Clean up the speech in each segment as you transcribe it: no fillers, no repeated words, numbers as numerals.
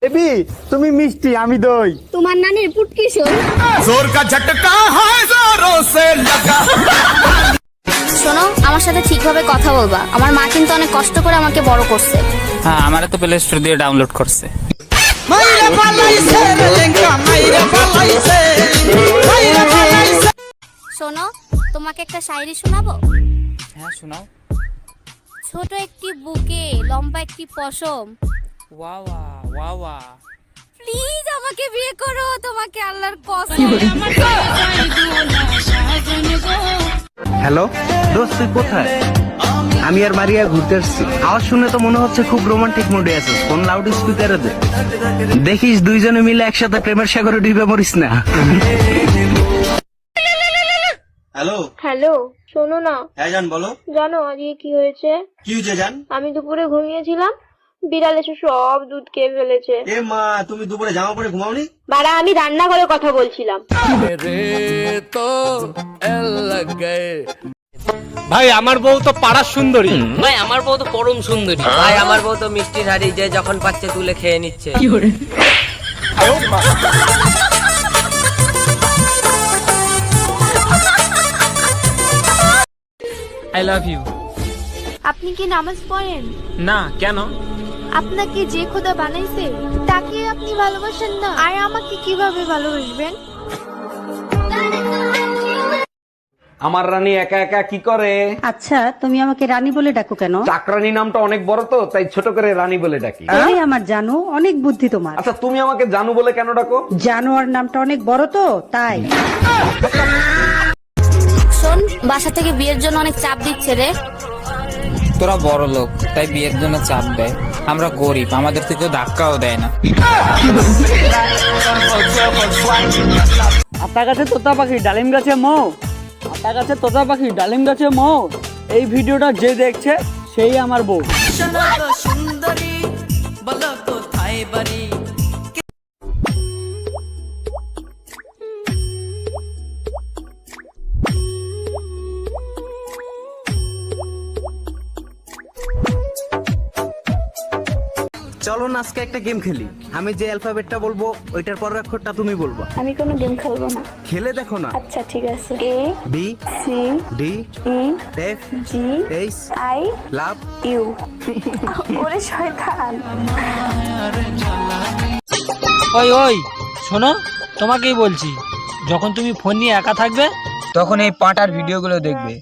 Baby তুমি মিষ্টি আমি দই। তোমার নানির পুটকি শোন। जोर का झटका है जोरों से लगा। শোনো, আমার সাথে ঠিকভাবে কথা বলবা। আমার মা কিন্তু অনেক কষ্ট করে আমাকে বড় করছে। হ্যাঁ, আমারে তো প্লে স্টোর দিয়ে ডাউনলোড করছে। শোনো, তোমাকে একটা শায়রি শোনাবো। হ্যাঁ, শোনাও। ছোট একটি বুকে লম্বা একটি পশম, ওয়া ওয়া ওয়া ওয়া। প্লিজ আমাকে বিয়ে করো, তোমাকে আল্লাহর কসম। হ্যালো দোস্ত, তুই কোথায়? আমি আর মারিয়া ঘুরতে আসছি। আওয়াজ শুনে তো মনে হচ্ছে খুব রোমান্টিক মুডে আছিস। ফোন লাউড স্পিকারে দে। দেখিস দুইজনে মিলে একসাথে প্রেমের সাগরে ডুবে মরিস না। হ্যালো হ্যালো, শোনো না। হ্যাঁ জান বলো। জানো আজকে কি হয়েছে? কি হয়েছে জান? আমি দুপুরে ঘুমিয়েছিলাম, বিড়াল এসে সব দুধ খেয়ে ফেলেছে। এ মা, তুমি দুপুরে জামা পরে ঘুমাওনি? বাড়া, আমি রান্নাঘরে কথা বলছিলাম। ভাই আমার বউ তো পাড়ার সুন্দরী। ভাই আমার বউ তো পরম সুন্দরী। ভাই আমার বউ তো মিষ্টির হাড়ি যে যখন পাচ্ছে তুলে খেয়ে নিচ্ছে। I love you. আপনি কি নামাজ পড়েন? না, কেন? আপনাকে যে খোদা বানাইছে তাকে আপনি ভালোবাসেন না, আর আমাকে কিভাবে ভালোবাসবেন? আমার রানী একা একা কি করে? আচ্ছা, তুমি আমাকে রানী বলে ডাকো কেন? চাকরানী নামটা অনেক বড় তো, তাই ছোট করে রানী বলে ডাকি। এই আমার জানো, অনেক বুদ্ধি তোমার। আচ্ছা, তুমি আমাকে জানু বলে কেন ডাকো? জানোয়ার নামটা অনেক বড় তো, তাই। শোন, বাসা থেকে বিয়ের জন্য অনেক চাপ দিচ্ছে রে। তোরা বড় লোক, তাই বিয়ের জন্য চাপ দেয়। আমরা গরিব, আমাদের থেকে ধাক্কাও দেয় না। আপনার কাছে তোতা পাখি ডালিম গাছে মৌ, আপনার কাছে তোতা পাখি ডালিম গাছে মৌ। এই ভিডিওটা যে দেখছে সেই আমার বউ। সুন্দরী বলো কোথায় বাড়ি? চলো না আজকে একটা গেম খেলি। আমি যে অ্যালফাবেটটা বলবো ওইটার পরের অক্ষরটা তুমি বলবা। আমি কোনো গেম খেলবো না। খেলে দেখো না। আচ্ছা ঠিক আছে। A B C D E F G H I love you. ওরে শয়তান। ওই ওই শোনো, তোমাকেই বলছি, যখন তুমি ফোন নিয়ে একা থাকবে তখন এই পাটার ভিডিওগুলো দেখবে।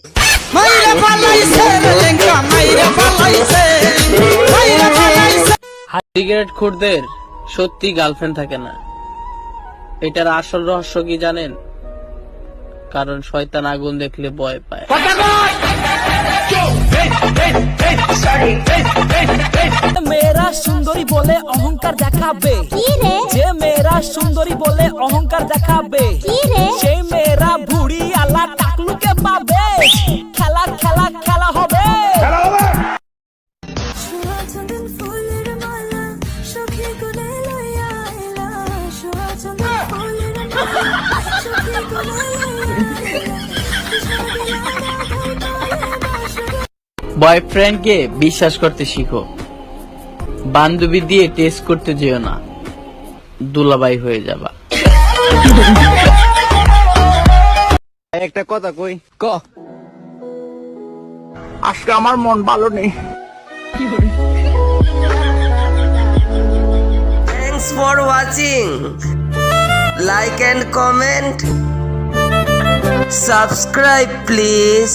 সিগারেট খুরদের সত্যি গার্লফ্রেন্ড থাকে না। এটার আসল রহস্য কি জানেন? কারণ শয়তান আগুন দেখলে ভয় পায়। মেয়েরা সুন্দরী বলে অহংকার দেখাবে, যে মেয়েরা সুন্দরী বলে অহংকার দেখাবে, সেই মেয়েরা ভুড়ি আলা টাকলুকে পাবে। খেলা খেলা খেলা হবে। বয়ফ্রেন্ডকে বিশ্বাস করতে শিখো, বান্ধবী দিয়ে টেস্ট করতে যেও না, দুলাবাই হয়ে যাবা। একটা কথা কই। ক আজকে আমার মন ভালো নেই। Thanks for watching, like and comment, subscribe please.